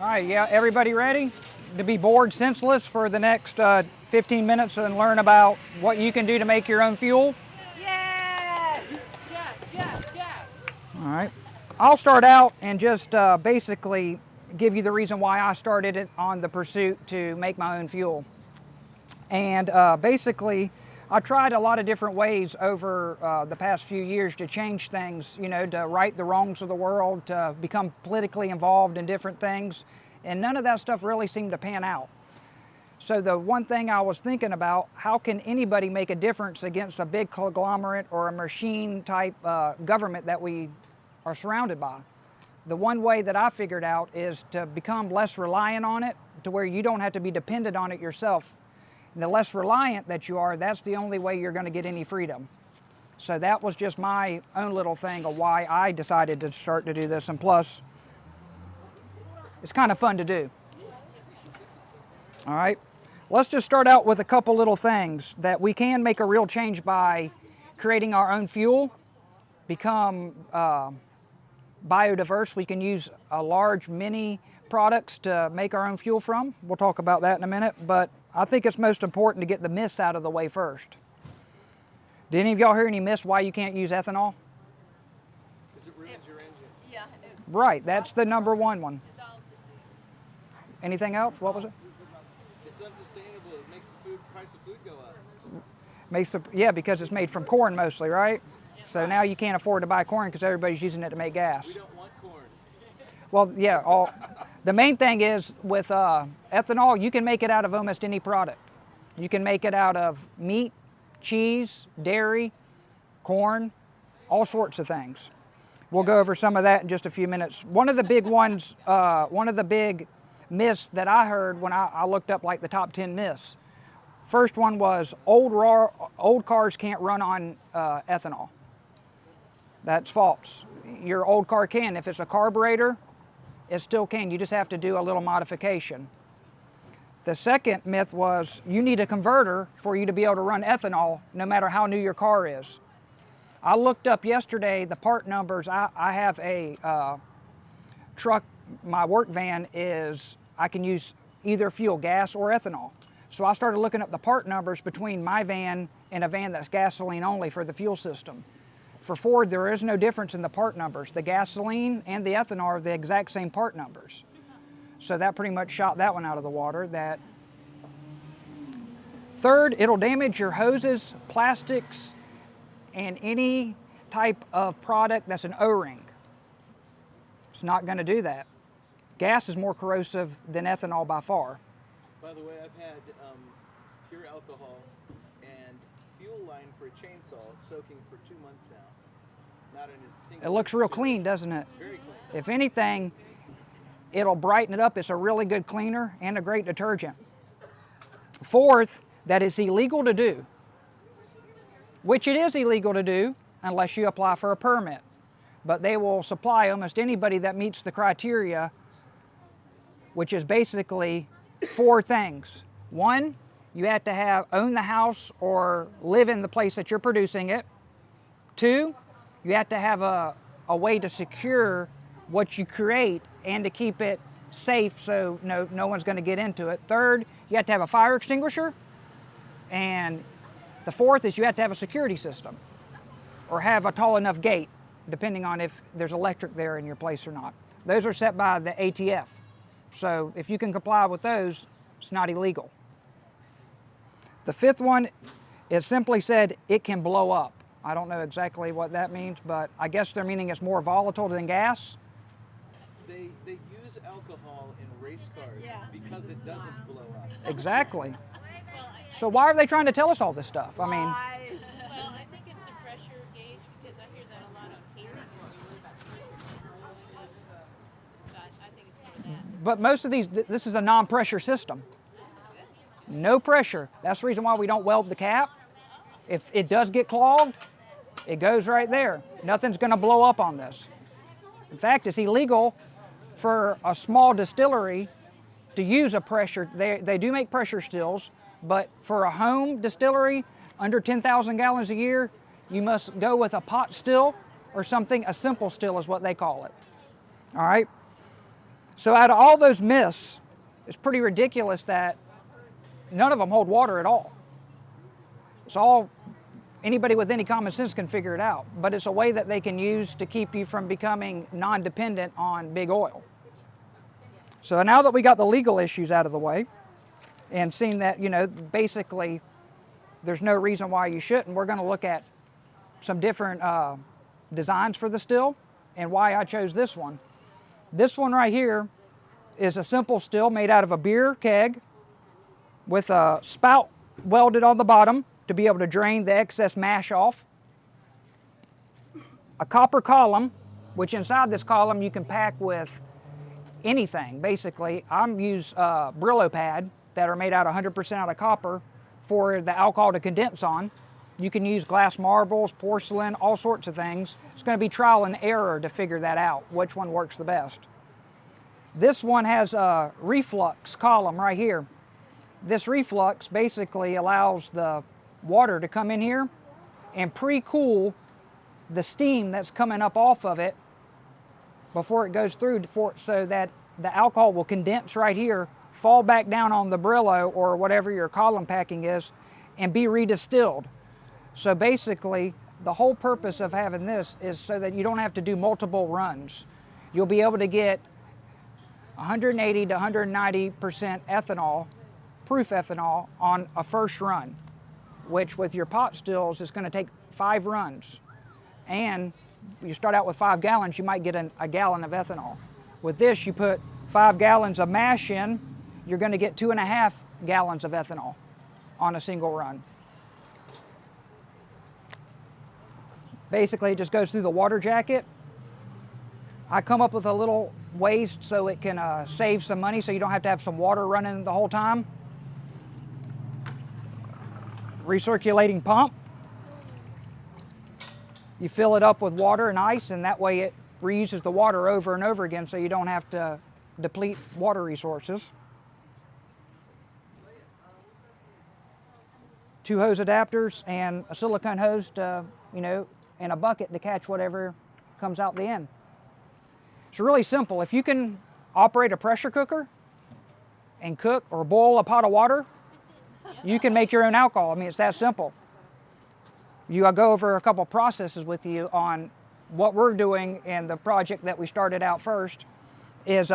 All right, yeah, everybody ready to be bored senseless for the next 15 minutes and learn about what you can do to make your own fuel? Yes! Yes, yes, yes! All right. I'll start out and just basically give you the reason why I started it on the pursuit to make my own fuel. And basically, I tried a lot of different ways over the past few years to change things, you know, to right the wrongs of the world, to become politically involved in different things, and none of that stuff really seemed to pan out. So the one thing I was thinking about, how can anybody make a difference against a big conglomerate or a machine type government that we are surrounded by? The one way that I figured out is to become less reliant on it, to where you don't have to be dependent on it yourself. And the less reliant that you are, that's the only way you're going to get any freedom. So that was just my own little thing of why I decided to start to do this. And plus, it's kind of fun to do. All right, let's just start out with a couple little things that we can make a real change by creating our own fuel, become biodiverse. We can use a large mini products to make our own fuel from. We'll talk about that in a minute, but I think it's most important to get the myths out of the way first. Did any of y'all hear any myths why you can't use ethanol? Because it ruins your engine. Yeah. Right, that's the number one. Anything else? What was it? It's unsustainable. It makes the price of food go up. Yeah, because it's made from corn mostly, right? So now you can't afford to buy corn because everybody's using it to make gas. We don't want corn. Well, yeah, the main thing is with ethanol, you can make it out of almost any product. You can make it out of meat, cheese, dairy, corn, all sorts of things. We'll go over some of that in just a few minutes. One of the big ones, one of the big myths that I heard when I looked up like the top 10 myths. First one was old cars can't run on ethanol. That's false. Your old car can. If it's a carburetor, it still can. You just have to do a little modification. The second myth was you need a converter for you to be able to run ethanol no matter how new your car is. I looked up yesterday the part numbers. I have a truck, my work van is, I can use either fuel, gas or ethanol. So I started looking up the part numbers between my van and a van that's gasoline only for the fuel system. For Ford, there is no difference in the part numbers. The gasoline and the ethanol are the exact same part numbers. So that pretty much shot that one out of the water. Third, it'll damage your hoses, plastics, and any type of product that's an O-ring. It's not going to do that. Gas is more corrosive than ethanol by far. By the way, I've had pure alcohol and fuel line for a chainsaw soaking for 2 months now. Not in a single. It looks real clean, doesn't it? Very clean. If anything, it'll brighten it up. It's a really good cleaner and a great detergent. Fourth, that it's illegal to do, which it is illegal to do unless you apply for a permit. But they will supply almost anybody that meets the criteria, which is basically 4 things. 1, you have to own the house or live in the place that you're producing it. 2, you have to have a way to secure what you create and to keep it safe so no one's going to get into it. 3rd, you have to have a fire extinguisher. And the 4th is you have to have a security system or have a tall enough gate, depending on if there's electric there in your place or not. Those are set by the ATF. So if you can comply with those, it's not illegal. The 5th one is simply said it can blow up. I don't know exactly what that means, but I guess they're meaning it's more volatile than gas. They use alcohol in race cars because it doesn't blow up. Exactly. So why are they trying to tell us all this stuff? I mean, Well, I think it's the pressure gauge because I hear that a lot on TV. I think it's more that. but most of this is a non-pressure system. No pressure. That's the reason why we don't weld the cap. If it does get clogged, it goes right there. Nothing's going to blow up on this. In fact, it's illegal for a small distillery to use a pressure. They do make pressure stills, but for a home distillery under 10,000 gallons a year, you must go with a pot still or something. A simple still is what they call it. All right. So out of all those myths, it's pretty ridiculous that none of them hold water at all. It's all, anybody with any common sense can figure it out, but it's a way that they can use to keep you from becoming non-dependent on big oil. So now that we got the legal issues out of the way and seeing that, you know, basically there's no reason why you shouldn't, we're going to look at some different designs for the still and why I chose this one. This one right here is a simple still made out of a beer keg with a spout welded on the bottom to be able to drain the excess mash off. A copper column, which inside this column you can pack with anything, basically. I use Brillo pad that are made out 100% out of copper for the alcohol to condense on. You can use glass marbles, porcelain, all sorts of things. It's going to be trial and error to figure that out, which one works the best. This one has a reflux column right here. This reflux basically allows the water to come in here and pre-cool the steam that's coming up off of it before it goes through, so that the alcohol will condense right here, fall back down on the Brillo or whatever your column packing is, and be redistilled. So basically, the whole purpose of having this is so that you don't have to do multiple runs. You'll be able to get 180 to 190% ethanol, proof ethanol, on a first run, which with your pot stills is going to take 5 runs. And you start out with 5 gallons, you might get a gallon of ethanol. With this, you put 5 gallons of mash in, you're going to get 2.5 gallons of ethanol on a single run. Basically, it just goes through the water jacket. I come up with a little waste so it can save some money, so you don't have to have some water running the whole time. Recirculating pump. You fill it up with water and ice, and that way it reuses the water over and over again, so you don't have to deplete water resources. 2 hose adapters and a silicone hose to, you know, and a bucket to catch whatever comes out the end. It's really simple. If you can operate a pressure cooker and cook or boil a pot of water, you can make your own alcohol. I mean, it's that simple. I'll go over a couple processes with you on what we're doing, and the project that we started out first is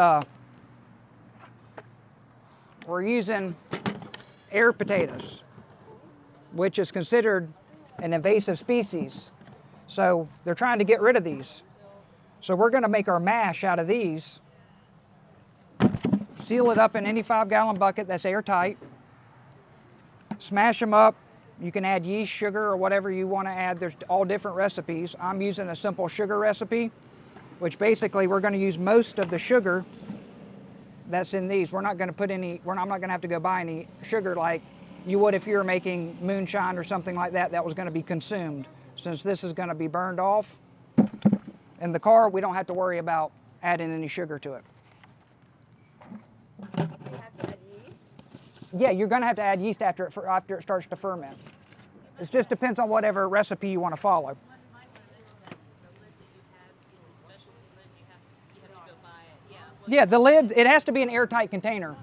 we're using air potatoes, which is considered an invasive species. So they're trying to get rid of these. So we're going to make our mash out of these, seal it up in any 5-gallon bucket that's airtight, smash them up. You can add yeast, sugar, or whatever you want to add. There's all different recipes. I'm using a simple sugar recipe, which basically we're going to use most of the sugar that's in these. We're not going to put any, I'm not going to have to go buy any sugar like you would if you were making moonshine or something like that was going to be consumed. Since this is going to be burned off in the car, we don't have to worry about adding any sugar to it. Do you have to add yeast? Yeah, you're going to have to add yeast after it starts to ferment. It just depends on whatever recipe you want to follow. Yeah, the lid, it has to be an airtight container.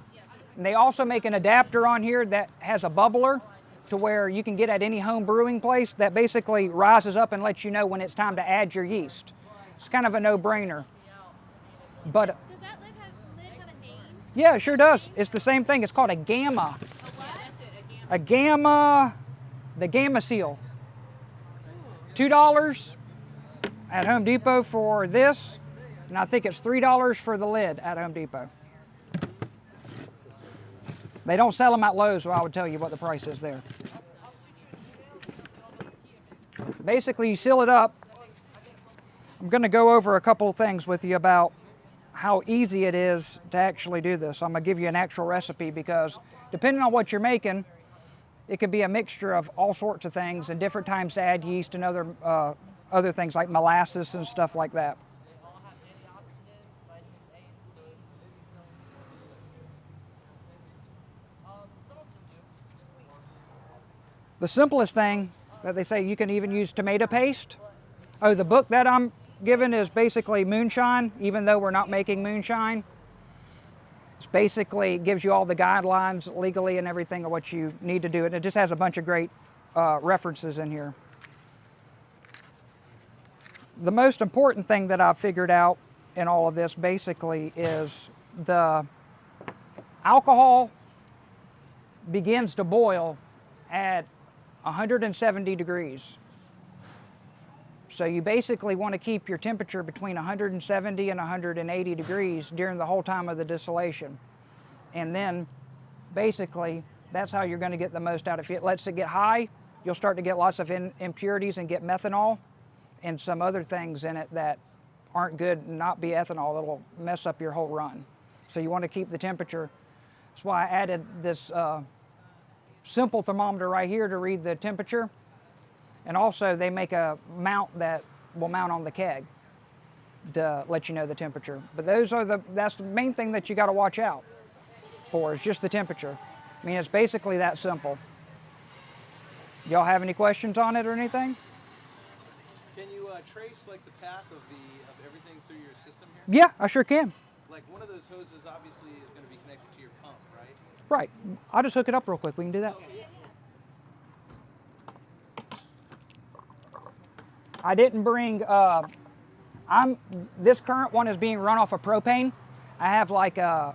And they also make an adapter on here that has a bubbler to where you can get at any home brewing place that basically rises up and lets you know when it's time to add your yeast. It's kind of a no-brainer. But Does that lid have a name? yeah, it sure does. It's the same thing. It's called a gamma. Yeah, that's it, A gamma, the Gamma Seal. $2 at Home Depot for this, and I think it's $3 for the lid at Home Depot. They don't sell them at Lowe's, so I would tell you what the price is there. Basically, you seal it up. I'm going to go over a couple of things with you about how easy it is to actually do this. I'm going to give you an actual recipe because depending on what you're making, it could be a mixture of all sorts of things and different times to add yeast and other things like molasses and stuff like that. The simplest thing that they say, you can even use tomato paste. Oh, the book that I'm given is basically moonshine, even though we're not making moonshine. It's basically, it gives you all the guidelines legally and everything of what you need to do. And it just has a bunch of great references in here. The most important thing that I've figured out in all of this basically is the alcohol begins to boil at 170 degrees. So you basically want to keep your temperature between 170 and 180 degrees during the whole time of the distillation. And then basically that's how you're going to get the most out of it. If it lets it get high, you'll start to get lots of impurities and get methanol and some other things in it that aren't good and not be ethanol. It'll mess up your whole run. So you want to keep the temperature. That's why I added this simple thermometer right here to read the temperature. And also they make a mount that will mount on the keg to let you know the temperature. But that's the main thing that you got to watch out for, is just the temperature. I mean, it's basically that simple. Y'all have any questions on it or anything? Can you trace like the path of everything through your system here? Yeah, I sure can. Like one of those hoses obviously is going to be connected to your pump, right? Right. I'll just hook it up real quick. We can do that. I didn't bring, this current one is being run off of propane. I have like a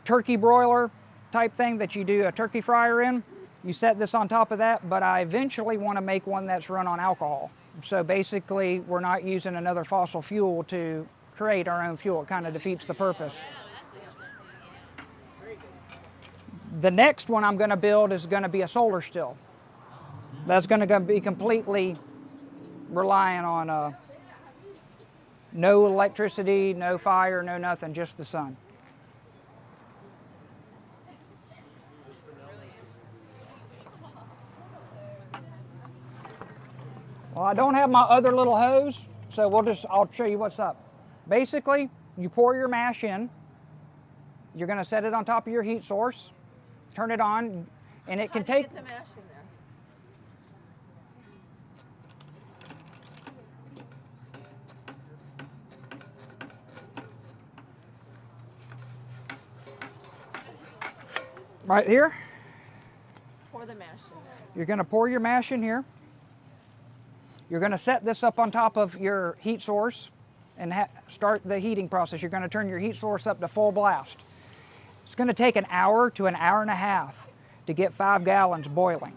turkey broiler type thing that you do a turkey fryer in. You set this on top of that, but I eventually want to make one that's run on alcohol. So basically, we're not using another fossil fuel to create our own fuel. It kind of defeats the purpose. The next one I'm going to build is going to be a solar still. That's going to be completely relying on no electricity, no fire, no nothing, just the sun. Well, I don't have my other little hose, so I'll show you what's up. Basically, you pour your mash in. You're going to set it on top of your heat source, turn it on, and it can take... Get the mash in there. Right here. Pour the mash in there. You're going to pour your mash in here. You're going to set this up on top of your heat source and start the heating process. You're going to turn your heat source up to full blast. It's going to take an hour to an hour and a half to get 5 gallons boiling.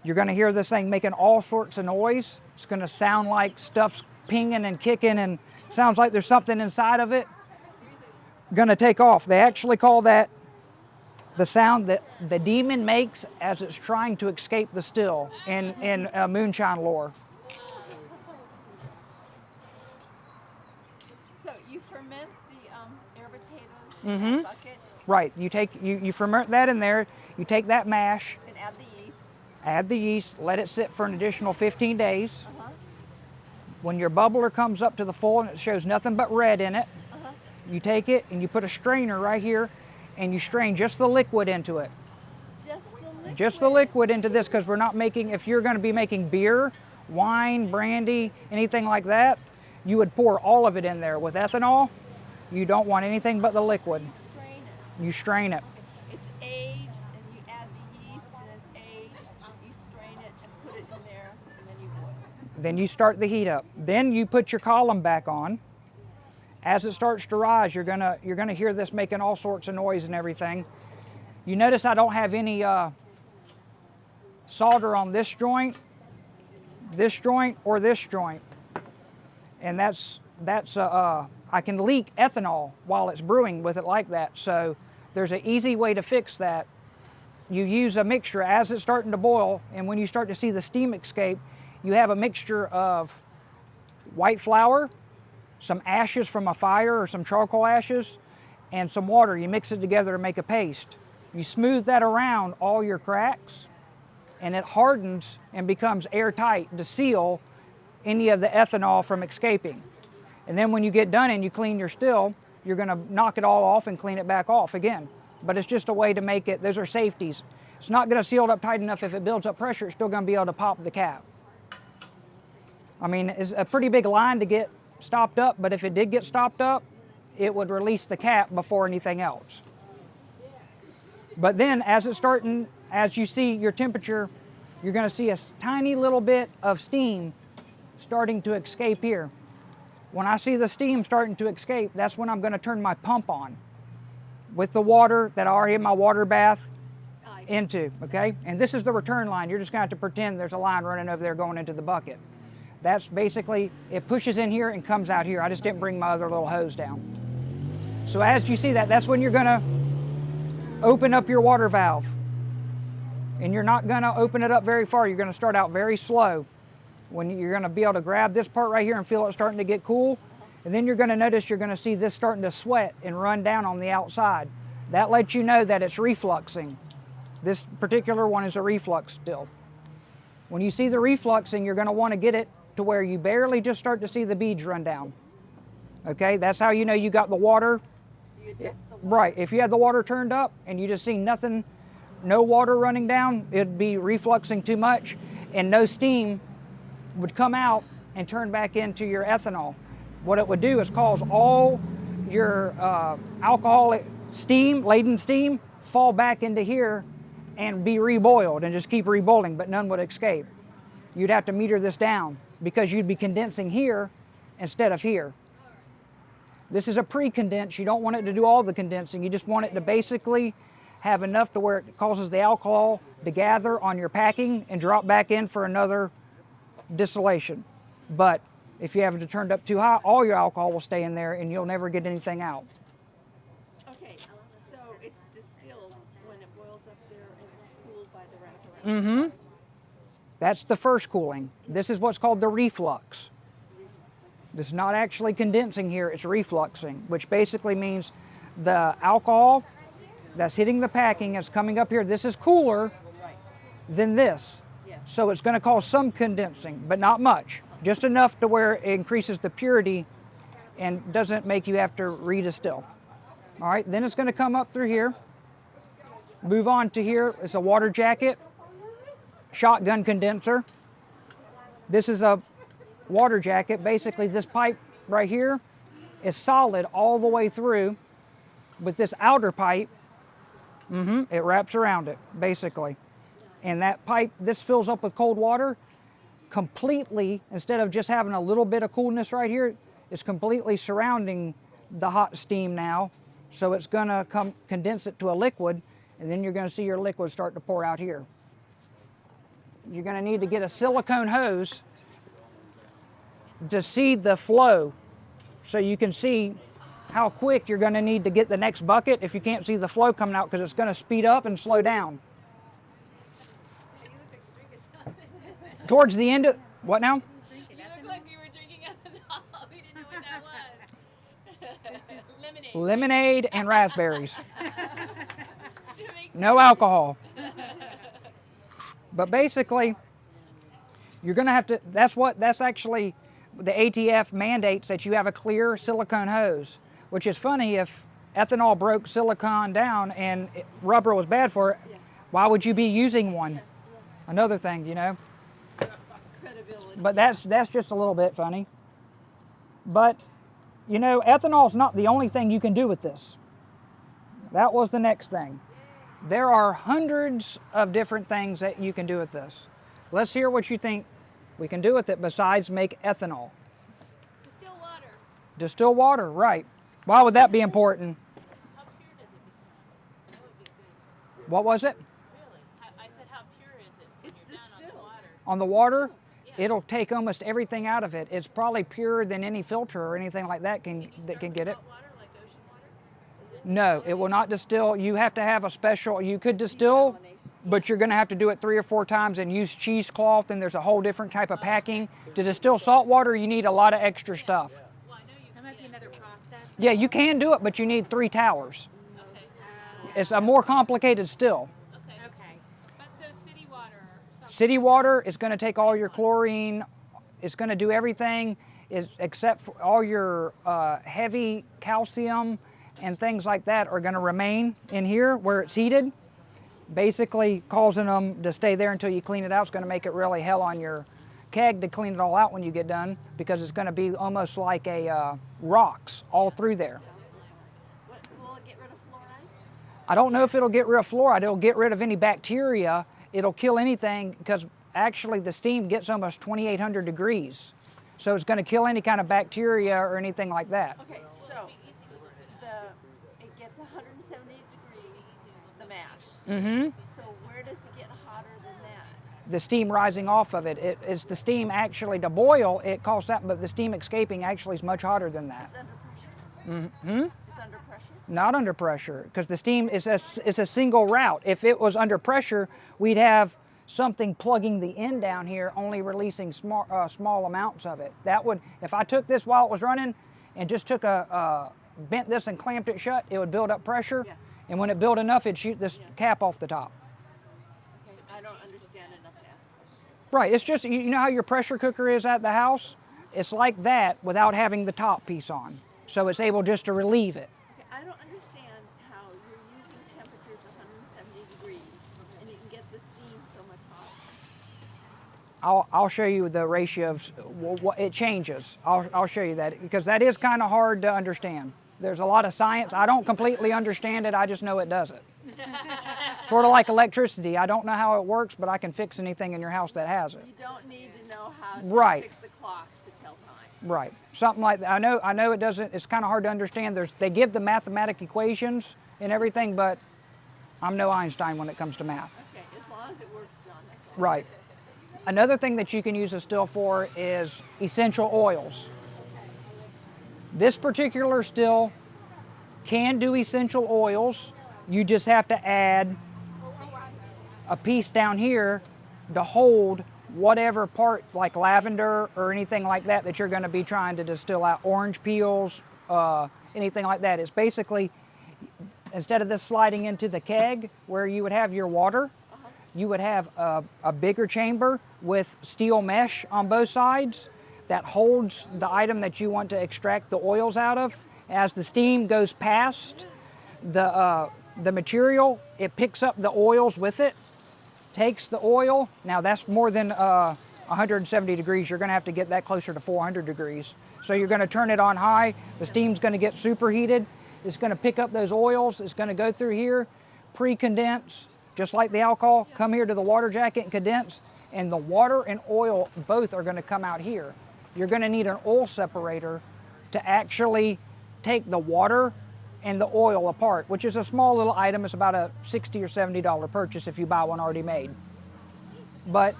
You're going to hear this thing making all sorts of noise. It's going to sound like stuff's pinging and kicking and sounds like there's something inside of it. Going to take off. They actually call that the sound that the demon makes as it's trying to escape the still in moonshine lore. So you ferment the air potatoes in that bucket Right. You ferment that in there. You take that mash, and add the yeast. add the yeast, let it sit for an additional 15 days. When your bubbler comes up to the full and it shows nothing but red in it, you take it and you put a strainer right here and you strain just the liquid into it. Just the liquid. Just the liquid into this, because we're not making, if you're going to be making beer, wine, brandy, anything like that, you would pour all of it in there. With ethanol, you don't want anything but the liquid. Strain it. You strain it. It's aged, and you add the yeast, and it's aged. You strain it and put it in there, and then you boil it. Then you start the heat up. Then you put your column back on. As it starts to rise, you're gonna hear this making all sorts of noise and everything. You notice I don't have any solder on this joint, or this joint, and that's I can leak ethanol while it's brewing with it like that. So there's an easy way to fix that. You use a mixture as it's starting to boil, and when you start to see the steam escape, you have a mixture of white flour, some ashes from a fire or some charcoal ashes, and some water. You mix it together to make a paste. You smooth that around all your cracks, and it hardens and becomes airtight to seal any of the ethanol from escaping. And then when you get done and you clean your still, you're going to knock it all off and clean it back off again. But it's just a way to make it, those are safeties. It's not going to seal it up tight enough. If it builds up pressure, it's still going to be able to pop the cap. I mean, it's a pretty big line to get stopped up, but if it did get stopped up, it would release the cap before anything else. But then as you see your temperature, you're going to see a tiny little bit of steam starting to escape here. When I see the steam starting to escape, that's when I'm going to turn my pump on with the water that I already had my water bath into, okay? And this is the return line. You're just going to have to pretend there's a line running over there going into the bucket. That's basically, it pushes in here and comes out here. I just didn't bring my other little hose down. So as you see that, that's when you're going to open up your water valve. And you're not going to open it up very far. You're going to start out very slow. When you're going to be able to grab this part right here and feel it starting to get cool. And then you're going to notice you're going to see this starting to sweat and run down on the outside. That lets you know that it's refluxing. This particular one is a reflux still. When you see the refluxing, you're going to want to get it to where you barely just start to see the beads run down. Okay, that's how you know you got the water. You adjust the water. Right, if you had the water turned up and you just see nothing, no water running down, it'd be refluxing too much and no steam would come out and turn back into your ethanol. What it would do is cause all your alcoholic steam, laden steam, fall back into here and be reboiled and just keep reboiling, but none would escape. You'd have to meter this down because you'd be condensing here instead of here. This is a pre-condense. You don't want it to do all the condensing. You just want it to basically have enough to where it causes the alcohol to gather on your packing and drop back in for another distillation. But if you have it turned up too high, all your alcohol will stay in there and you'll never get anything out. Okay, so it's distilled when it boils up there and it's cooled by the wraparound. That's the first cooling. This is what's called the reflux. This is not actually condensing here, it's refluxing, which basically means the alcohol that's hitting the packing is coming up here. This is cooler than this. Yes. So it's going to cause some condensing, but not much. Just enough to where it increases the purity and doesn't make you have to redistill. All right, then it's going to come up through here. Move on to here. It's a water jacket, shotgun condenser. This is a water jacket. Basically, this pipe right here is solid all the way through, with this outer pipe, it wraps around it, basically. And that pipe, this fills up with cold water completely. Instead of just having a little bit of coolness right here, it's completely surrounding the hot steam now. So it's going to condense it to a liquid, and then you're going to see your liquid start to pour out here. You're going to need to get a silicone hose to see the flow, so you can see how quick you're going to need to get the next bucket if you can't see the flow coming out, because it's going to speed up and slow down. Towards the end of, what now? You look like you were drinking ethanol. We didn't know what that was. Lemonade. Lemonade and raspberries. To make No alcohol. But basically, you're going to have to, that's actually, the ATF mandates that you have a clear silicone hose, which is funny. If ethanol broke silicone down and rubber was bad for it, why would you be using one? Another thing, you know. Credibility. But that's just a little bit funny. But, you know, ethanol is not the only thing you can do with this. That was the next thing. There are hundreds of different things that you can do with this. Let's hear what you think we can do with it besides make ethanol. Distill water. Distill water, right. Why would that be important? How pure does it become? That would be good. What was it? Really? I said, how pure is it when It's you're down on the distilled. water? On the water, it'll take almost everything out of it. It's probably purer than any filter or anything like that can get it. Salt water, like ocean water? Is it? No, it will not distill. You have to have a special, you could distill, but you're going to have to do it 3 or 4 times and use cheesecloth, and there's a whole different type of packing. To distill salt water, you need a lot of extra stuff. Well, I know you That might be another process. Yeah, you can do it, but you need 3 towers. Okay. It's a more complicated still. Okay. Okay. But so city water or something. City water is going to take all your chlorine. It's going to do everything except for all your heavy calcium and things like that are going to remain in here where it's heated, basically causing them to stay there until you clean it out. It's going to make it really hell on your keg to clean it all out when you get done, because it's going to be almost like a rocks all through there. I don't know if it'll get rid of fluoride. It'll get rid of any bacteria. It'll kill anything because actually the steam gets almost 2,800 degrees. So it's going to kill any kind of bacteria or anything like that. Okay, so it gets 170 degrees, the mash. Mm-hmm. So where does it get hotter than that? The steam rising off of it. It's the steam actually to boil, it costs that, but the steam escaping actually is much hotter than that. It's under pressure. Mm-hmm. It's under pressure. Not under pressure, because the steam is a single route. If it was under pressure, we'd have something plugging the end down here, only releasing small amounts of it. That would, if I took this while it was running and just took bent this and clamped it shut, it would build up pressure. Yeah. And when it built enough, it'd shoot this cap off the top. Okay, I don't understand enough to ask questions. Right, it's just, you know how your pressure cooker is at the house? It's like that without having the top piece on. So it's able just to relieve it. Okay, I don't understand how you're using temperatures 170 degrees and you can get the steam so much hotter. I'll show you the ratio of what it changes. I'll show you that because that is kind of hard to understand. There's a lot of science. I don't completely understand it. I just know it does it. Sort of like electricity. I don't know how it works, but I can fix anything in your house that has it. You don't need to know how to Right. fix the clock to tell time. Right. Something like that. I know it doesn't. It's kind of hard to understand. They give the mathematic equations and everything, but I'm no Einstein when it comes to math. Okay, as long as it works, John, that's all. Right. Another thing that you can use a still for is essential oils. This particular still can do essential oils. You just have to add a piece down here to hold whatever part, like lavender or anything like that, that you're going to be trying to distill out. Orange peels, anything like that. It's basically, instead of this sliding into the keg where you would have your water, you would have a bigger chamber with steel mesh on both sides that holds the item that you want to extract the oils out of. As the steam goes past the material, it picks up the oils with it, takes the oil. Now that's more than 170 degrees. You're going to have to get that closer to 400 degrees. So you're going to turn it on high. The steam's going to get superheated. It's going to pick up those oils. It's going to go through here, pre-condense, just like the alcohol, come here to the water jacket and condense. And the water and oil both are going to come out here. You're going to need an oil separator to actually take the water and the oil apart, which is a small little item. It's about a $60 or $70 purchase if you buy one already made. But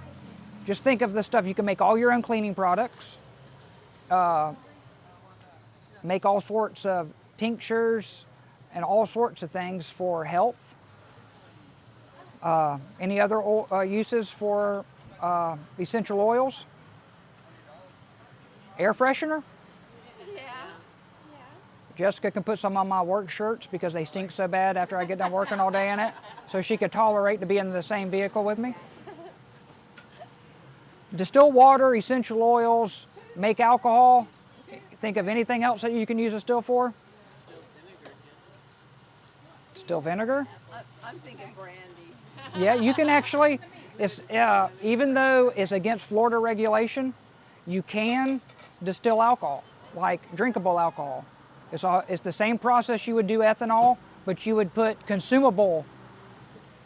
just think of the stuff. You can make all your own cleaning products, make all sorts of tinctures and all sorts of things for health. Any other uses for essential oils? Air freshener? Yeah. Jessica can put some on my work shirts because they stink so bad after I get done working all day in it, so she could tolerate to be in the same vehicle with me. Distill water, essential oils, make alcohol. Think of anything else that you can use a still for? Still vinegar? I'm thinking brandy. Yeah, you can actually, it's, even though it's against Florida regulation, you can distill alcohol, like drinkable alcohol. It's the same process you would do ethanol, but you would put consumable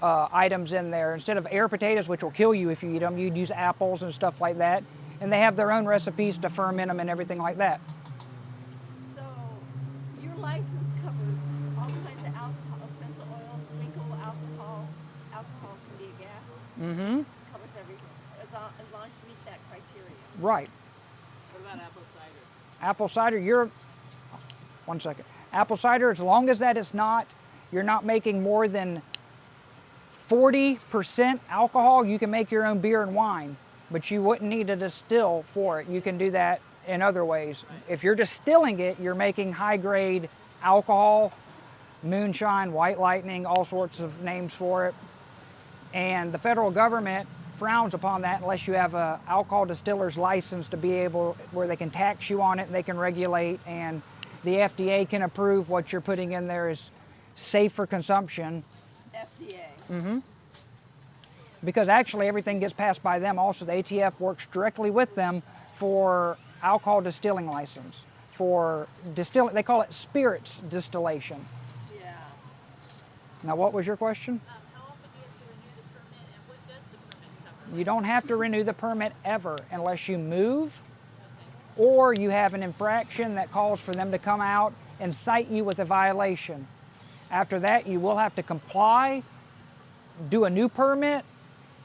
items in there. Instead of air potatoes, which will kill you if you eat them, you'd use apples and stuff like that. And they have their own recipes to ferment them and everything like that. So your license covers all kinds of alcohol, essential oils, drinkable alcohol. Alcohol can be a gas. Mm-hmm. Covers everything as long as you meet that criteria. Right. What about apple cider? Apple cider, one second. Apple cider, as long as that is not, you're not making more than 40% alcohol, you can make your own beer and wine, but you wouldn't need to distill for it. You can do that in other ways. If you're distilling it, you're making high-grade alcohol, moonshine, white lightning, all sorts of names for it. And the federal government frowns upon that unless you have a alcohol distiller's license to be able, where they can tax you on it and they can regulate, and the FDA can approve what you're putting in there is safe for consumption. FDA. Mm-hmm. Because actually everything gets passed by them also. The ATF works directly with them for alcohol distilling license. For distilling, they call it spirits distillation. Yeah. Now, what was your question? How often do you have to renew the permit, and what does the permit cover? You don't have to renew the permit ever unless you move or you have an infraction that calls for them to come out and cite you with a violation. After that, you will have to comply, do a new permit,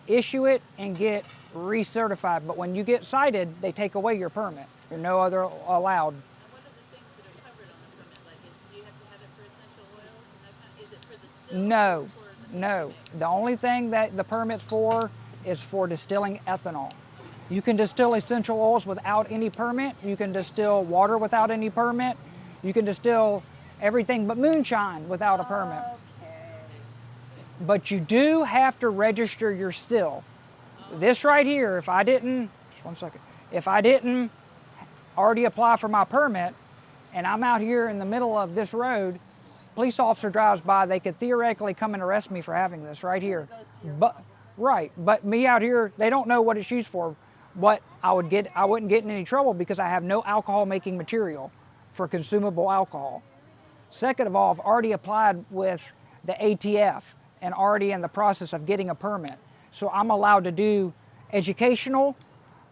issue it, and get recertified. But when you get cited, they take away your permit. You're no other allowed. And what are the things that are covered on the permit? Like, do you have to have it for essential oils and that kind of, is it for the still? No, Or for the no. permit? The only thing that the permit's for is for distilling ethanol. You can distill essential oils without any permit. You can distill water without any permit. You can distill everything but moonshine without a permit. Okay. But you do have to register your still. This right here, if I didn't, just one second, if I didn't already apply for my permit and I'm out here in the middle of this road, police officer drives by, they could theoretically come and arrest me for having this right here. It goes to your But boss. right, but me out here, they don't know what it's used for. What I wouldn't get in any trouble because I have no alcohol making material for consumable alcohol. Second of all, I've already applied with the ATF and already in the process of getting a permit. So I'm allowed to do educational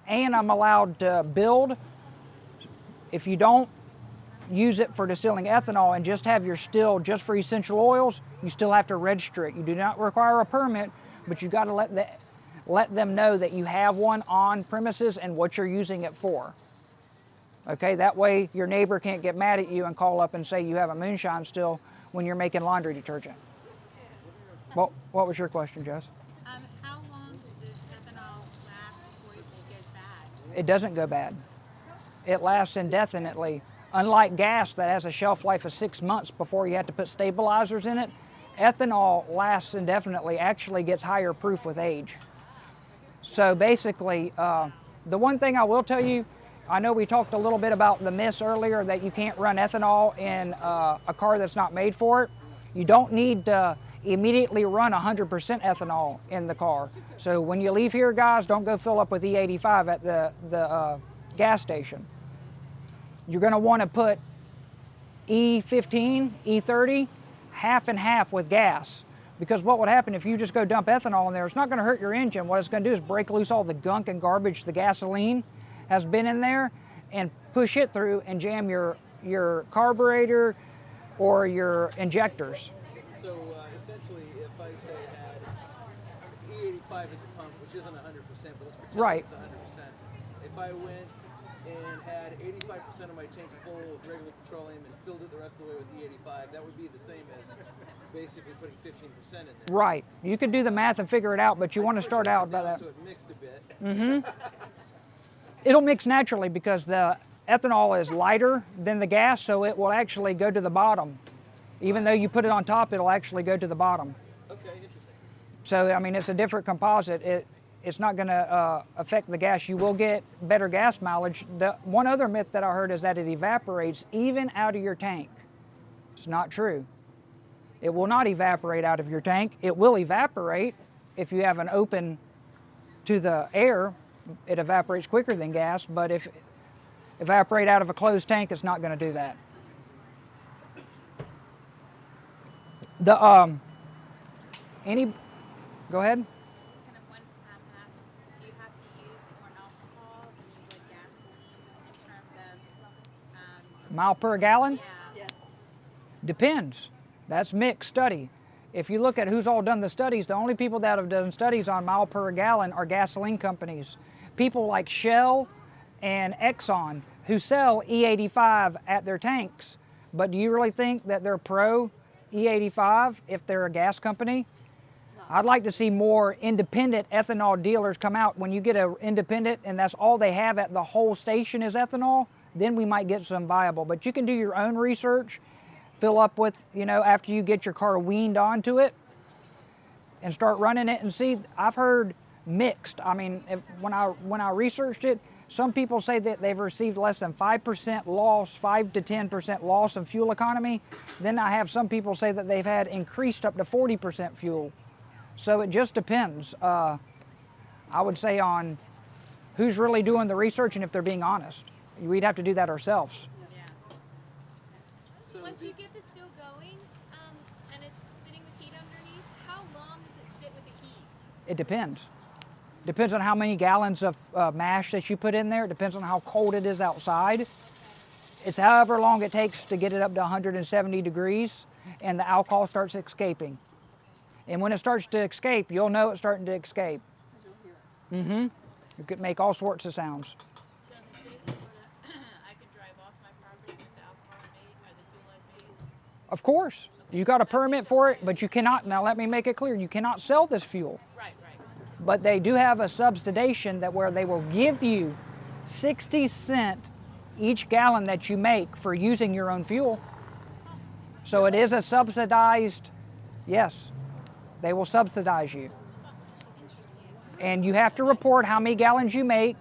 and I'm allowed to build. If you don't use it for distilling ethanol and just have your still just for essential oils, you still have to register it. You do not require a permit, but you got to let them know that you have one on premises and what you're using it for. Okay, that way your neighbor can't get mad at you and call up and say you have a moonshine still when you're making laundry detergent. What was your question, Jess? How long does ethanol last before it goes bad? It doesn't go bad. It lasts indefinitely. Unlike gas that has a shelf life of 6 months before you have to put stabilizers in it, ethanol lasts indefinitely, actually gets higher proof with age. So basically, the one thing I will tell you, I know we talked a little bit about the myths earlier that you can't run ethanol in a car that's not made for it. You don't need to immediately run 100% ethanol in the car. So when you leave here, guys, don't go fill up with E85 at the gas station. You're going to want to put E15, E30, half and half with gas. Because what would happen if you just go dump ethanol in there, it's not going to hurt your engine. What it's going to do is break loose all the gunk and garbage the gasoline has been in there and push it through and jam your carburetor or your injectors. So essentially, if I say had it's E85 at the pump, which isn't 100%, but let's pretend Right. it's 100%. If I went and had 85% of my tank full of regular petroleum and filled it the rest of the way with E85, that would be the same as basically putting 15% in there. Right. You can do the math and figure it out, but you want to start out by that. So it mixed a bit. It'll mix naturally because the ethanol is lighter than the gas, so it will actually go to the bottom. Even though you put it on top, it'll actually go to the bottom. Okay, interesting. So, I mean, it's a different composite. It's not going to affect the gas. You will get better gas mileage. The one other myth that I heard is that it evaporates even out of your tank. It's not true. It will not evaporate out of your tank. It will evaporate if you have an open to the air. It evaporates quicker than gas, but if evaporate out of a closed tank, it's not going to do that. Go ahead. Just kind of one ask, do you have to use more alcohol than you would gasoline in terms of, Mile per gallon? yeah, Yes. Depends. That's mixed study. If you look at who's all done the studies, the only people that have done studies on mile per gallon are gasoline companies. People like Shell and Exxon who sell E85 at their tanks. But do you really think that they're pro E85 if they're a gas company? I'd like to see more independent ethanol dealers come out. When you get an independent and that's all they have at the whole station is ethanol, then we might get some viable. But you can do your own research, fill up with, after you get your car weaned onto it and start running it and see. I've heard mixed. I mean, when I researched it, some people say that they've received less than 5% loss, 5 to 10% loss in fuel economy. Then I have some people say that they've had increased up to 40% fuel. So it just depends, I would say, on who's really doing the research and if they're being honest. We'd have to do that ourselves. yeah. So Once you get the still going, and it's sitting with heat It depends. Depends on how many gallons of mash that you put in there. It depends on how cold it is outside. It's however long it takes to get it up to 170 degrees and the alcohol starts escaping. And when it starts to escape, you'll know it's starting to escape. Mm-hmm. You could make all sorts of sounds. So in the state of Florida, I could drive off my property with the alcohol I made or the fuel I made? Of course, you got a permit for it, but you cannot, now let me make it clear, you cannot sell this fuel. Right. But they do have a subsidization that where they will give you 60 cents each gallon that you make for using your own fuel. So it is a subsidized, yes, they will subsidize you. And you have to report how many gallons you make.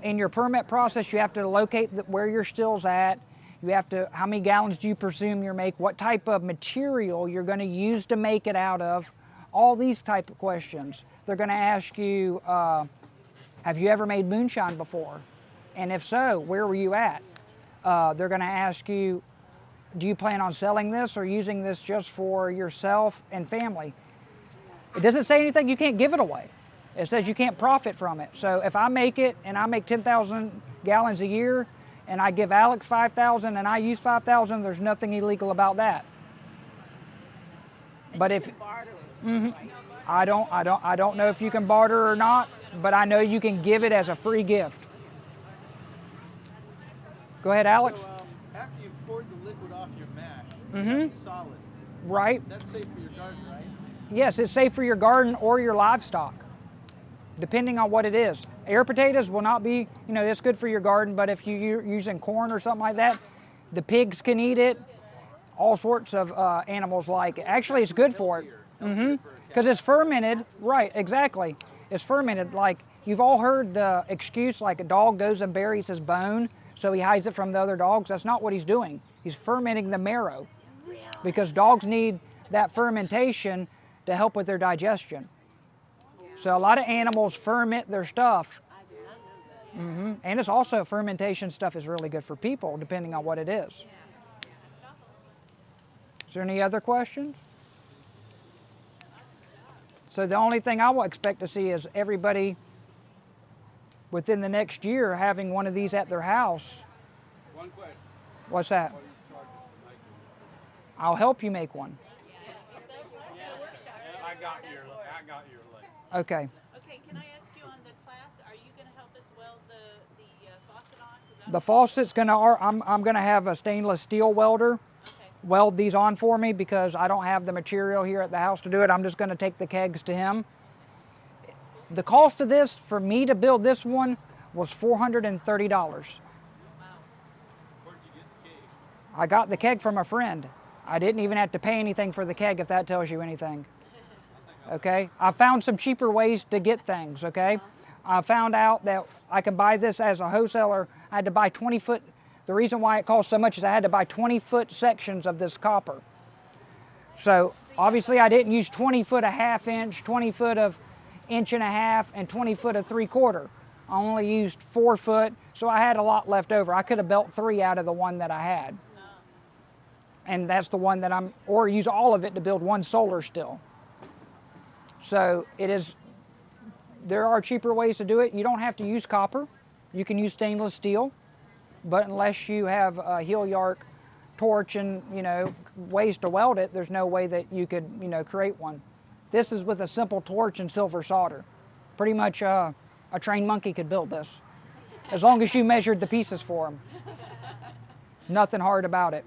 In your permit process, you have to locate where your still's at. You have to, how many gallons do you presume you make? What type of material you're going to use to make it out of? All these type of questions. They're going to ask you, have you ever made moonshine before? And if so, where were you at? They're going to ask you, do you plan on selling this or using this just for yourself and family? It doesn't say anything, you can't give it away. It says you can't profit from it. So if I make it and I make 10,000 gallons a year and I give Alex 5,000 and I use 5,000, there's nothing illegal about that. But if I don't know if you can barter or not, but I know you can give it as a free gift. Go ahead, Alex. So after you've poured the liquid off your mash, solids. Right. That's safe for your garden, right? Yes, it's safe for your garden or your livestock, depending on what it is. Air potatoes will not be, it's good for your garden, but if you're using corn or something like that, the pigs can eat it. All sorts of animals like it. Actually, it's good for it. Because it's fermented. Right, exactly. It's fermented. Like, you've all heard the excuse, like a dog goes and buries his bone, so he hides it from the other dogs. That's not what he's doing. He's fermenting the marrow. Because dogs need that fermentation to help with their digestion. So a lot of animals ferment their stuff. And it's also, fermentation stuff is really good for people, depending on what it is. Is there any other questions? So the only thing I will expect to see is everybody within the next year having one of these at their house. One question. What's that? What do you charge us to make one? I'll help you make one. I got your link. Okay. Okay, can I ask you on the class, are you going to help us weld the faucet on? 'Cause The faucet's I'm gonna have a stainless steel welder weld these on for me because I don't have the material here at the house to do it. I'm just gonna take the kegs to him. The cost of this, for me to build this one, was $430. Where'd you get the key? I got the keg from a friend. I didn't even have to pay anything for the keg, if that tells you anything. Okay, I found some cheaper ways to get things, okay? I found out that I can buy this as a wholesaler. I had to buy 20-foot. The reason why it cost so much is I had to buy 20-foot sections of this copper. So obviously I didn't use 20-foot of half-inch, 20-foot of inch-and-a-half, and 20-foot of 3/4. I only used 4-foot, so I had a lot left over. I could have built 3 out of the one that I had. And that's the one that or use all of it to build one solar still. So there are cheaper ways to do it. You don't have to use copper. You can use stainless steel. But unless you have a Hillyark torch and, ways to weld it, there's no way that you could, create one. This is with a simple torch and silver solder. Pretty much a trained monkey could build this, as long as you measured the pieces for them. Nothing hard about it.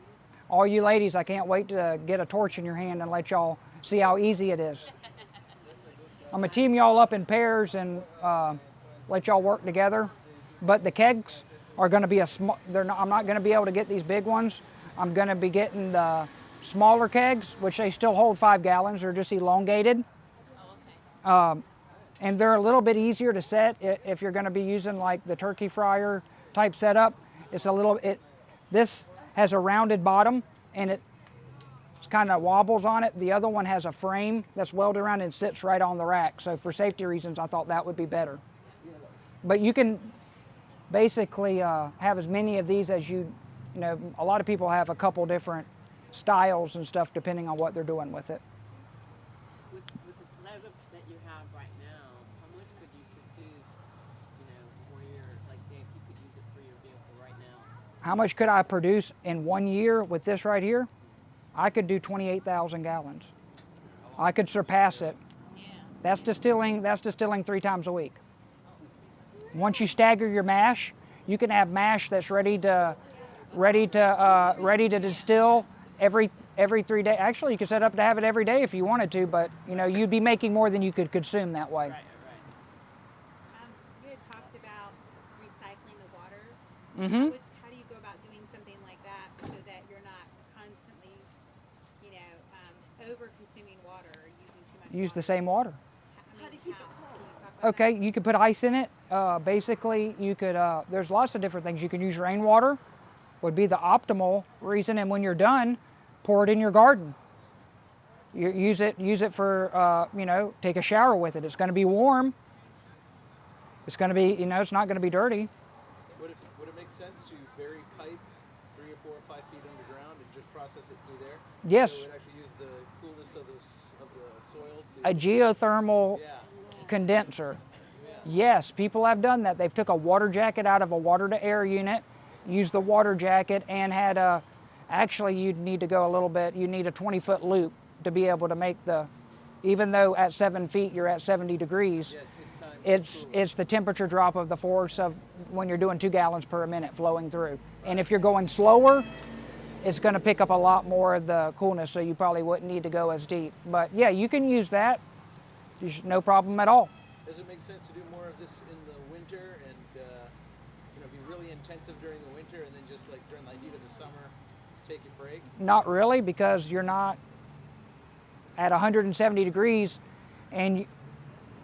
All you ladies, I can't wait to get a torch in your hand and let y'all see how easy it is. I'm gonna team y'all up in pairs and let y'all work together. But the kegs are gonna be I'm not gonna be able to get these big ones. I'm gonna be getting the smaller kegs, which they still hold 5 gallons. They're just elongated. And they're a little bit easier to set if you're gonna be using like the turkey fryer type setup. This has a rounded bottom and it kind of wobbles on it. The other one has a frame that's welded around and sits right on the rack. So for safety reasons, I thought that would be better. But you can basically have as many of these as a lot of people have a couple different styles and stuff depending on what they're doing with it. With its setups that you have right now, how much could you produce, for your, like say if you could use it for your vehicle right now? How much could I produce in 1 year with this right here? I could do 28,000 gallons. I could surpass it. That's distilling 3 times a week. Once you stagger your mash, you can have mash that's ready to distill every 3 days. Actually, you could set up to have it every day if you wanted to, but you'd be making more than you could consume that way. Right. You had talked about recycling the water. Mm-hmm. How do you go about doing something like that so that you're not constantly, over consuming water or using too much Use water? the same water. How to keep it cold? Can you talk about Okay, that? you could put ice in it. Basically, you could. There's lots of different things. You can use rainwater, would be the optimal reason. And when you're done, pour it in your garden. Use it for take a shower with it. It's going to be warm. It's going to be it's not going to be dirty. Would it make sense to bury pipe 3 or 4 or 5 feet underground and just process it through there? Yes. So it would actually use the coolness of the soil A geothermal Yeah. condenser. Yes, people have done that. They've took a water jacket out of a water to air unit, used the water jacket, and had actually you'd need to go a little bit. You need a 20-foot loop to be able to make even though at 7 feet you're at 70 degrees. Yeah, it takes time. to cool it. It's the temperature drop of the force of when you're doing 2 gallons per minute flowing through. And if you're going slower, it's going to pick up a lot more of the coolness, so you probably wouldn't need to go as deep. But yeah, you can use that. No problem at all. Does it make sense to do more of this in the winter and be really intensive during the winter and then just like during the heat of the summer take a break? Not really, because you're not at 170 degrees and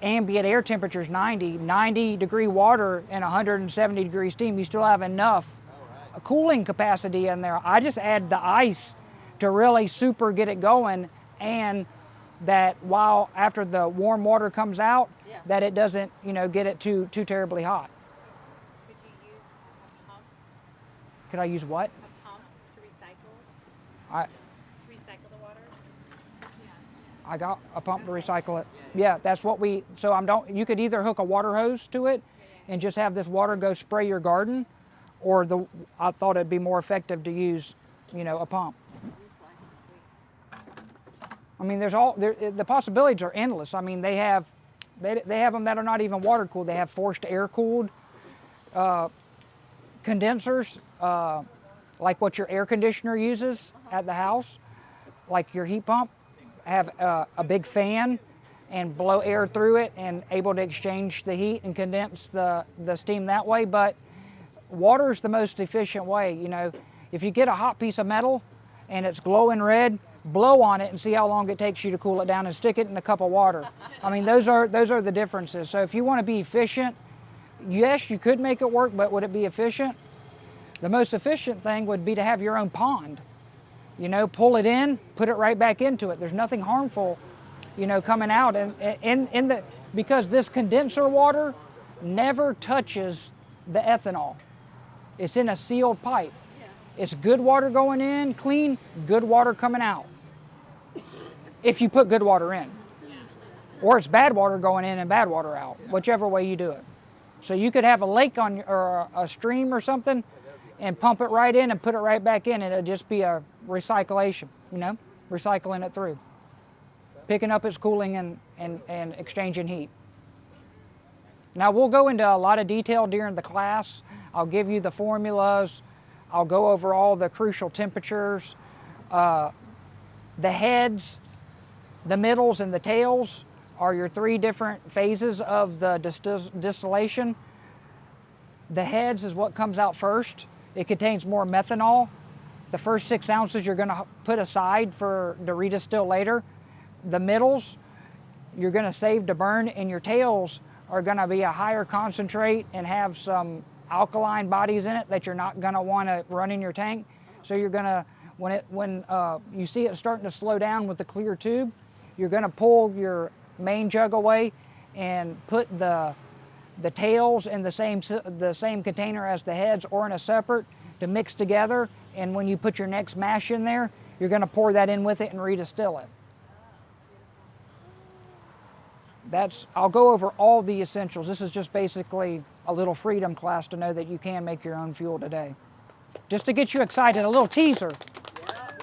ambient air temperature is 90 degree water and 170 degree steam. You still have enough cooling capacity in there. I just add the ice to really super get it going, and that while after the warm water comes out, that it doesn't get it too terribly hot. Could you use a pump? Could I use what? A pump to recycle? I To recycle the water? I got a pump to recycle it. Yeah, that's what we. So you could either hook a water hose to it and just have this water go spray your garden, or I thought it'd be more effective to use a pump. I mean, the possibilities are endless. I mean, they have them that are not even water cooled. They have forced air cooled condensers, like what your air conditioner uses at the house, like your heat pump. Have a big fan and blow air through it and able to exchange the heat and condense the steam that way. But water is the most efficient way. If you get a hot piece of metal and it's glowing red, blow on it and see how long it takes you to cool it down, and stick it in a cup of water. I mean, those are the differences. So if you want to be efficient, yes, you could make it work, but would it be efficient? The most efficient thing would be to have your own pond. Pull it in, put it right back into it. There's nothing harmful, coming out. And because this condenser water never touches the ethanol. It's in a sealed pipe. It's good water going in, clean, good water coming out. If you put good water in. Or it's bad water going in and bad water out, whichever way you do it. So you could have a lake or a stream or something and pump it right in and put it right back in, and it'd just be a recyclation, recycling it through. Picking up its cooling and exchanging heat. Now we'll go into a lot of detail during the class. I'll give you the formulas. I'll go over all the crucial temperatures. The heads, the middles, and the tails are your 3 different phases of the distillation. The heads is what comes out first. It contains more methanol. The first 6 ounces you're going to put aside to redistill later. The middles you're going to save to burn, and your tails are going to be a higher concentrate and have some alkaline bodies in it that you're not going to want to run in your tank. So you're going to, when you see it starting to slow down with the clear tube, you're going to pull your main jug away and put the tails in the same container as the heads, or in a separate, to mix together. And when you put your next mash in there, you're going to pour that in with it and redistill it. I'll go over all the essentials. This is just basically a little freedom class to know that you can make your own fuel today. Just to get you excited, a little teaser.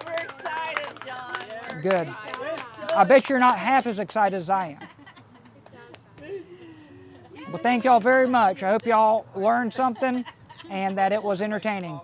We're excited, John. We're Good. excited. I bet you're not half as excited as I am. Well, thank y'all very much. I hope y'all learned something and that it was entertaining.